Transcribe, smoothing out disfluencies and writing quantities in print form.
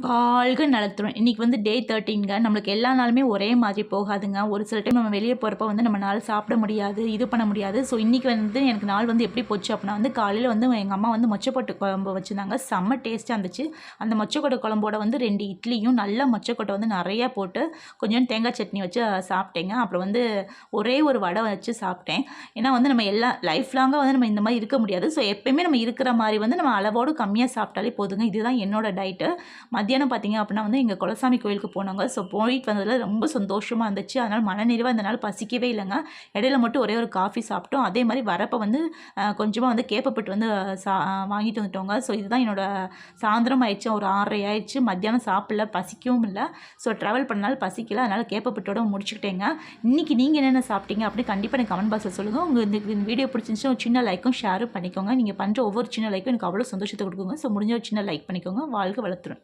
வாழ்க நலத்துடன். இன்றைக்கி வந்து டே 13ங்க. நம்மளுக்கு எல்லா நாளுமே ஒரே மாதிரி போகாதுங்க. ஒரு சில டைம் நம்ம வெளியே போகிறப்ப வந்து நம்மளால சாப்பிட முடியாது, இது பண்ண முடியாது. ஸோ இன்றைக்கி வந்து எனக்கு நாள் வந்து எப்படி போச்சு அப்படின்னா வந்து காலையில் வந்து எங்கள் அம்மா வந்து மொச்சக்கொட்டை குழம்பு வச்சுருந்தாங்க. செம்ம டேஸ்ட்டாக இருந்துச்சு. அந்த மொச்சக்கொட்டை குழம்போட வந்து 2 இட்லியும் நல்லா மொச்சக்கொட்டை வந்து நிறையா போட்டு கொஞ்சோண்டு தேங்காய் சட்னி வச்சு சாப்பிட்டேங்க. அப்புறம் வந்து ஒரே ஒரு வடை வச்சு சாப்பிட்டேன். ஏன்னா வந்து நம்ம எல்லா லைஃப் லாங்காக வந்து நம்ம இந்த மாதிரி இருக்க முடியாது. ஸோ எப்பயுமே நம்ம இருக்கிற மாதிரி வந்து நம்ம அளவோடு கம்மியாக சாப்பிட்டாலே போதுங்க. இதுதான் என்னோட டயட்டு. மத்தியானம் பார்த்தீங்க அப்படின்னா வந்து எங்கள் குலசாமி கோயிலுக்கு போனாங்க. ஸோ போயிட்டு வந்ததில் ரொம்ப சந்தோஷமாக இருந்துச்சு. அதனால் மனநிறைவாக இருந்தனால பசிக்கவே இல்லைங்க. இடையில மட்டும் ஒரே ஒரு காஃபி சாப்பிட்டோம். அதே மாதிரி வரப்போ வந்து கொஞ்சமாக வந்து கேப்பப்பட்டு வந்து வாங்கிட்டு வந்துட்டோங்க. ஸோ இதுதான் என்னோட சாயந்தரம் ஆயிடுச்சு. ஒரு 6:30 ஆயிடுச்சு. மத்தியானம் சாப்பிடல, பசிக்கவும் இல்லை. ஸோ ட்ராவல் பண்ணனால பசிக்கல. அதனால் கேப்பப்பட்டோட முடிச்சுக்கிட்டேங்க. இன்றைக்கி நீங்கள் என்னென்ன சாப்பிட்டீங்க அப்படின்னு கண்டிப்பாக எனக்கு கமெண்ட் பாக்ஸில் சொல்லுங்கள். உங்களுக்கு இந்த வீடியோ பிடிச்சிருந்துச்சுன்னா ஒரு சின்ன லைக்கும் ஷேரும் பண்ணிக்கோங்க. நீங்கள் பண்ணுற ஒவ்வொரு சின்ன லைக்கும் எனக்கு அவ்வளோ சந்தோஷத்தை கொடுக்குங்க. ஸோ முடிஞ்ச ஒரு சின்ன லைக் பண்ணிக்கோங்க. வாழ்க வளத்துடன்.